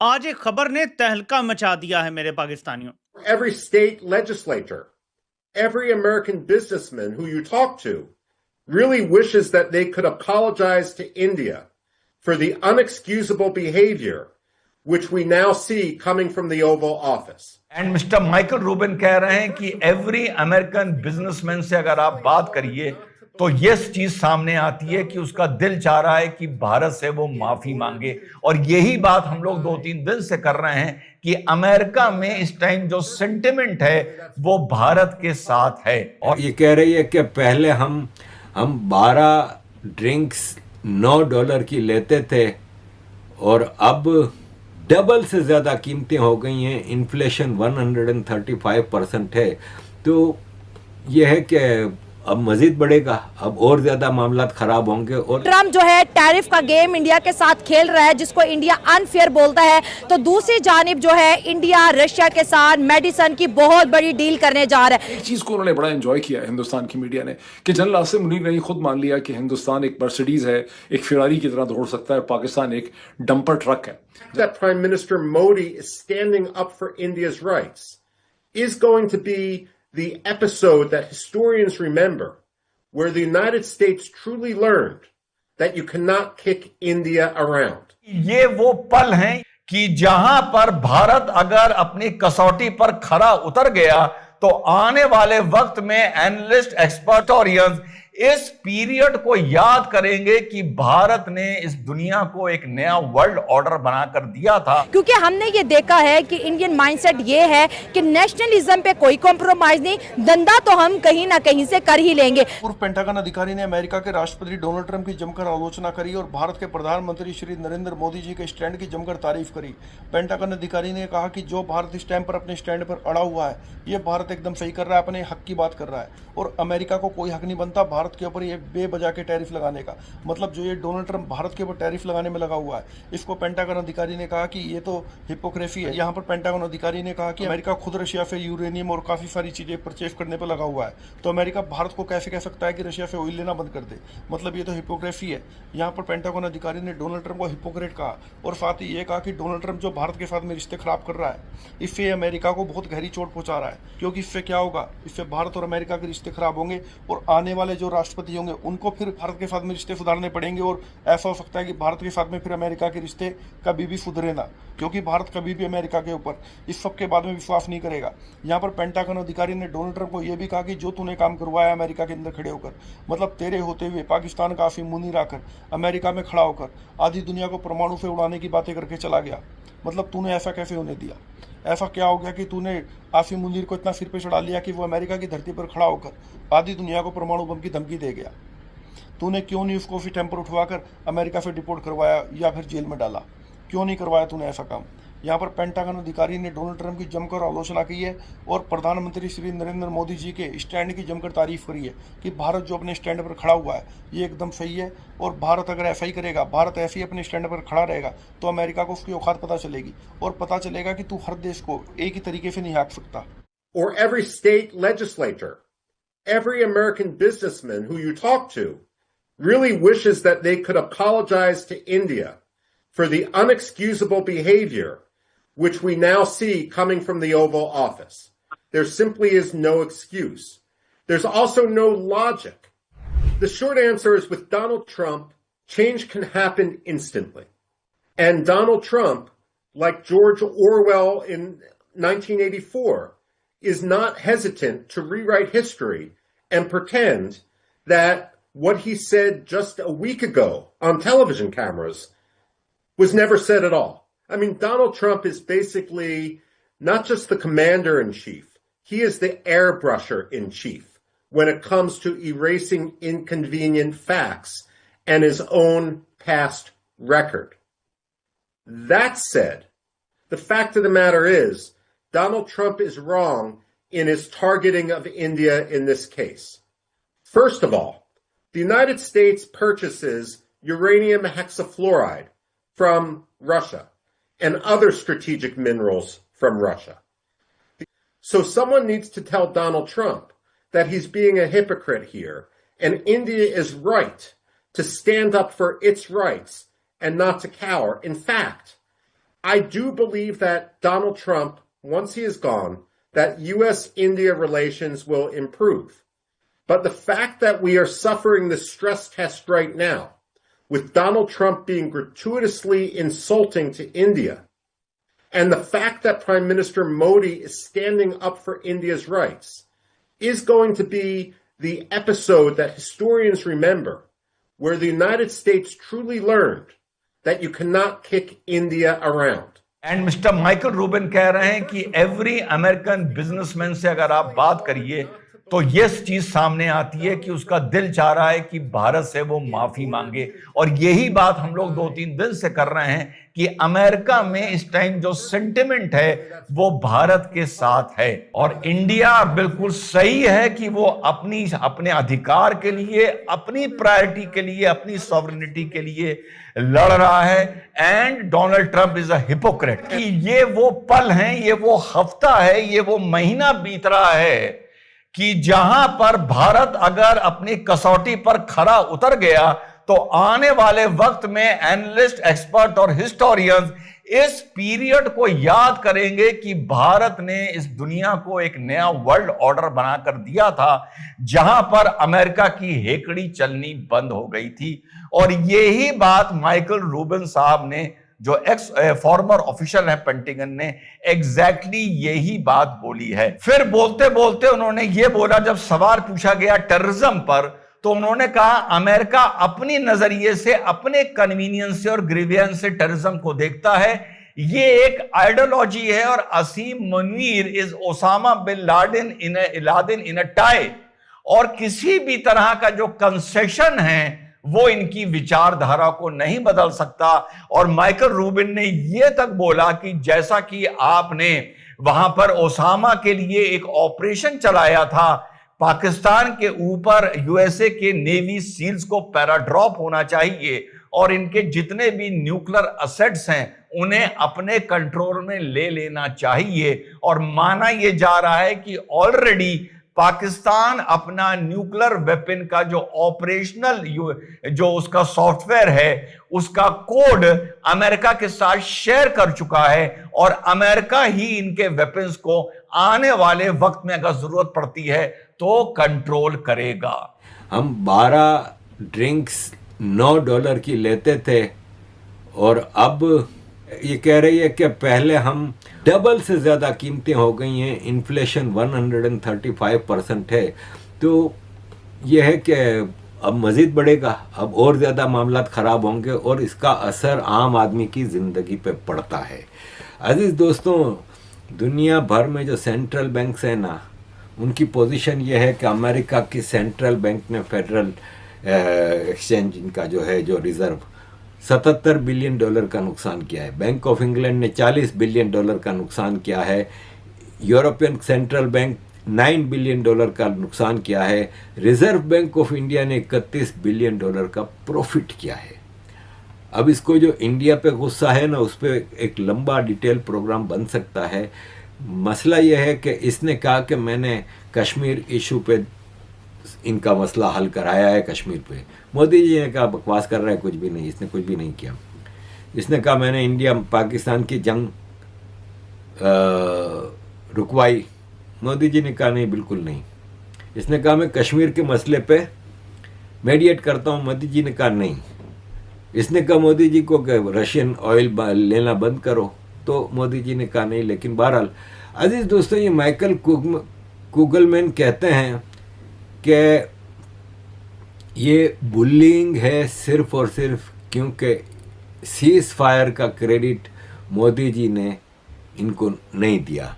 आज एक खबर ने तहलका मचा दिया है मेरे पाकिस्तानियों। Every state legislator, every American businessman who you talk to really wishes that they could apologize to India for the unexcusable behavior which we now see coming from the Oval Office. And mister Michael Rubin कह रहे हैं कि every American businessman से अगर आप बात करिए तो ये चीज सामने आती है कि उसका दिल चाह रहा है कि भारत से वो माफी मांगे। और यही बात हम लोग 2-3 दिन से कर रहे हैं कि अमेरिका में इस टाइम जो सेंटिमेंट है वो भारत के साथ है। और ये कह रही है कि पहले हम 12 ड्रिंक्स $9 की लेते थे और अब डबल से ज्यादा कीमतें हो गई हैं। इन्फ्लेशन 135% है। तो यह है कि अब मजीद बढ़ेगा, अब और ज्यादा मामलात खराब होंगे। और ट्रम्प जो है टैरिफ का गेम इंडिया के साथ खेल रहा है, जिसको इंडिया अनफेयर बोलता है। तो दूसरी जानिब जो है इंडिया रशिया के साथ मेडिसिन की बहुत बड़ी डील करने जा रहा है। एक चीज को उन्होंने बड़ा एंजॉय किया है हिंदुस्तान की मीडिया ने कि जनरल आसिम मुनीर ने खुद मान लिया कि हिंदुस्तान एक मर्सिडीज है, एक फेरारी की तरह दौड़ सकता है, पाकिस्तान एक डंपर ट्रक है। That Prime Minister Modi is standing up for India's rights is going to be the episode that historians remember, where the United States truly learned that you cannot kick India around. ये वो पल हैं कि जहां पर भारत अगर अपनी कसौटी पर खरा उतर गया तो आने वाले वक्त में एनालिस्ट एक्सपर्टोरियंस इस पीरियड को याद करेंगे कि भारत ने इस दुनिया को एक नया वर्ल्ड ऑर्डर बनाकर दिया था। क्योंकि हमने ये देखा है कि इंडियन माइंडसेट ये है कि नेशनलिज्म पे कोई कॉम्प्रोमाइज नहीं, धंधा तो हम कहीं ना कहीं से कर ही लेंगे। पूर्व पेंटागन अधिकारी ने अमेरिका के राष्ट्रपति डोनाल्ड ट्रंप की जमकर आलोचना करी और भारत के प्रधानमंत्री श्री नरेंद्र मोदी जी के स्टैंड की जमकर तारीफ करी। पेंटागन अधिकारी ने कहा कि जो भारत इस टाइम पर अपने स्टैंड पर अड़ा हुआ है, ये भारत एकदम सही कर रहा है, अपने हक की बात कर रहा है और अमेरिका को कोई हक नहीं बनता भारत के ऊपर ये बेवजह के टैरिफ लगाने का। मतलब जो ये डोनाल्ड ट्रंप भारत के ऊपर टैरिफ लगाने में लगा हुआ है, इसको पेंटागन अधिकारी ने कहा कि ये तो हिपोक्रेसी है। यहाँ पर पेंटागन अधिकारी ने कहा कि अमेरिका खुद रशिया से यूरेनियम और काफी सारी चीजें परचेज करने पर लगा हुआ है, तो अमेरिका भारत को कैसे कह सकता है कि रशिया से ऑयल लेना बंद कर दे। मतलब ये तो हिपोक्रेसी है। यहाँ पर पेंटागन अधिकारी ने डोनाल्ड ट्रंप को हिपोक्रेट कहा और साथ ही ये कहा कि डोनाल्ड ट्रंप जो भारत के साथ में रिश्ते खराब कर रहा है, इससे अमेरिका को बहुत गहरी चोट पहुंचा रहा है। क्योंकि इससे क्या होगा, इससे भारत और अमेरिका के रिश्ते खराब होंगे और आने वाले जो राष्ट्रपति होंगे उनको फिर भारत के साथ में रिश्ते सुधारने पड़ेंगे और ऐसा हो सकता है कि भारत के साथ में फिर अमेरिका के रिश्ते कभी भी सुधरे ना, क्योंकि भारत कभी भी अमेरिका के ऊपर इस सब के बाद में विश्वास नहीं करेगा। यहाँ पर पेंटागन अधिकारी ने डोनाल्ड ट्रंप को यह भी कहा कि जो तूने काम करवाया अमेरिका के अंदर खड़े होकर, मतलब तेरे होते हुए पाकिस्तान का आसिम मुनीर आकर अमेरिका में खड़ा होकर आधी दुनिया को परमाणु से उड़ाने की बातें करके चला गया। मतलब तूने ऐसा कैसे होने दिया? ऐसा क्या हो गया कि तूने आसिम मुनीर को इतना सिर पे चढ़ा लिया कि वो अमेरिका की धरती पर खड़ा होकर आधी दुनिया को परमाणु बम की धमकी दे गया? तूने क्यों नहीं उसको फिर टेम्पर उठवाकर अमेरिका से डिपोर्ट करवाया या फिर जेल में डाला? क्यों नहीं करवाया तूने ऐसा काम? यहाँ पर पेंटागन अधिकारी ने डोनाल्ड ट्रंप की जमकर आलोचना की है और प्रधानमंत्री श्री नरेंद्र मोदी जी के स्टैंड की जमकर तारीफ करी है कि भारत जो अपने स्टैंड पर खड़ा हुआ है ये एकदम सही है और भारत अगर ऐसा ही करेगा, भारत ऐसे ही अपने स्टैंड पर खड़ा रहेगा तो अमेरिका को उसकी औकात पता चलेगी और पता चलेगा कि तू हर देश को एक ही तरीके से नहीं हाँक सकता। Or every state legislator, every American businessman who you talk to really wishes that they could apologize to India for the unexcusable behavior which we now see coming from the Oval Office. There simply is no excuse. There's also no logic. The short answer is with Donald Trump, change can happen instantly. And Donald Trump, like George Orwell in 1984, is not hesitant to rewrite history and pretend that what he said just a week ago on television cameras was never said at all. I mean, Donald Trump is basically not just the commander-in-chief, he is the airbrusher-in-chief when it comes to erasing inconvenient facts and his own past record. That said, the fact of the matter is, Donald Trump is wrong in his targeting of India in this case. First of all, the United States purchases uranium hexafluoride from Russia and other strategic minerals from Russia. So someone needs to tell Donald Trump that he's being a hypocrite here, and India is right to stand up for its rights and not to cower. In fact, I do believe that Donald Trump, once he is gone, that U.S.-India relations will improve. But the fact that we are suffering the stress test right now, with Donald Trump being gratuitously insulting to India, and the fact that Prime Minister Modi is standing up for India's rights, is going to be the episode that historians remember, where the United States truly learned that you cannot kick India around. And mister Michael Rubin कह रहे हैं कि every American businessman से अगर आप बात करिए तो ये चीज सामने आती है कि उसका दिल चाह रहा है कि भारत से वो माफी मांगे। और यही बात हम लोग 2-3 दिन से कर रहे हैं कि अमेरिका में इस टाइम जो सेंटिमेंट है वो भारत के साथ है। और इंडिया बिल्कुल सही है कि वो अपने अधिकार के लिए, अपनी प्रायोरिटी के लिए, अपनी सॉवरेनिटी के लिए लड़ रहा है। And Donald Trump is a hypocrite. कि ये वो पल हैं, ये वो हफ्ता है, ये वो महीना बीत रहा है कि जहां पर भारत अगर अपनी कसौटी पर खरा उतर गया तो आने वाले वक्त में एनालिस्ट, एक्सपर्ट और हिस्टोरियंस इस पीरियड को याद करेंगे कि भारत ने इस दुनिया को एक नया वर्ल्ड ऑर्डर बनाकर दिया था जहां पर अमेरिका की हेकड़ी चलनी बंद हो गई थी। और यही बात माइकल रूबिन साहब ने, जो फॉर्मर ऑफिशियल है पेंटागन ने, एग्जैक्टली यही बात बोली है। फिर बोलते बोलते उन्होंने ये बोला, जब सवाल पूछा गया टेररिज्म पर, तो उन्होंने कहा अमेरिका अपनी नजरिए से, अपने कन्वीनियंस से और ग्रीवियंस से टेररिज्म को देखता है। ये एक आइडियोलॉजी है और Asim Munir is Osama bin Laden in a tie. और किसी भी तरह का जो कंसेशन है वो इनकी विचारधारा को नहीं बदल सकता। और माइकल रूबिन ने यह तक बोला कि जैसा कि आपने वहां पर ओसामा के लिए एक ऑपरेशन चलाया था, पाकिस्तान के ऊपर यूएसए के नेवी सील्स को पैराड्रॉप होना चाहिए और इनके जितने भी न्यूक्लियर असेट्स हैं उन्हें अपने कंट्रोल में ले लेना चाहिए। और माना यह जा रहा है कि ऑलरेडी पाकिस्तान अपना न्यूक्लियर वेपन का जो ऑपरेशनल जो उसका सॉफ्टवेयर है उसका कोड अमेरिका के साथ शेयर कर चुका है और अमेरिका ही इनके वेपन्स को आने वाले वक्त में अगर जरूरत पड़ती है तो कंट्रोल करेगा। हम 12 ड्रिंक्स $9 की लेते थे और अब ये कह रही है कि पहले हम डबल से ज़्यादा कीमतें हो गई हैं। इन्फ्लेशन 135% है। तो यह है कि अब मज़ीद बढ़ेगा, अब और ज़्यादा मामला ख़राब होंगे और इसका असर आम आदमी की ज़िंदगी पे पड़ता है। अजीज़ दोस्तों, दुनिया भर में जो सेंट्रल बैंक्स हैं ना, उनकी पोजीशन ये है कि अमेरिका की सेंट्रल बैंक ने फेडरल एक्सचेंज इनका जो है, जो रिज़र्व, $77 बिलियन का नुकसान किया है। बैंक ऑफ इंग्लैंड ने $40 बिलियन का नुकसान किया है। यूरोपियन सेंट्रल बैंक $9 बिलियन का नुकसान किया है। रिजर्व बैंक ऑफ इंडिया ने $31 बिलियन का प्रॉफिट किया है। अब इसको जो इंडिया पे गुस्सा है ना, उस पर एक लंबा डिटेल प्रोग्राम बन सकता है। मसला यह है कि इसने कहा कि मैंने कश्मीर इशू पे इनका मसला हल कराया है। कश्मीर पे मोदी जी ने कहा बकवास कर रहा है, कुछ भी नहीं, इसने कुछ भी नहीं किया। इसने कहा मैंने इंडिया पाकिस्तान की जंग रुकवाई। मोदी जी ने कहा नहीं, बिल्कुल नहीं। इसने कहा मैं कश्मीर के मसले पे मेडिएट करता हूँ। मोदी जी ने कहा नहीं। इसने कहा मोदी जी को कि रशियन ऑयल लेना बंद करो, तो मोदी जी ने कहा नहीं। लेकिन बहरहाल अजीज दोस्तों, ये माइकल कुगलमैन कहते हैं कि ये बुलिंग है सिर्फ और सिर्फ क्योंकि सीज फायर का क्रेडिट मोदी जी ने इनको नहीं दिया।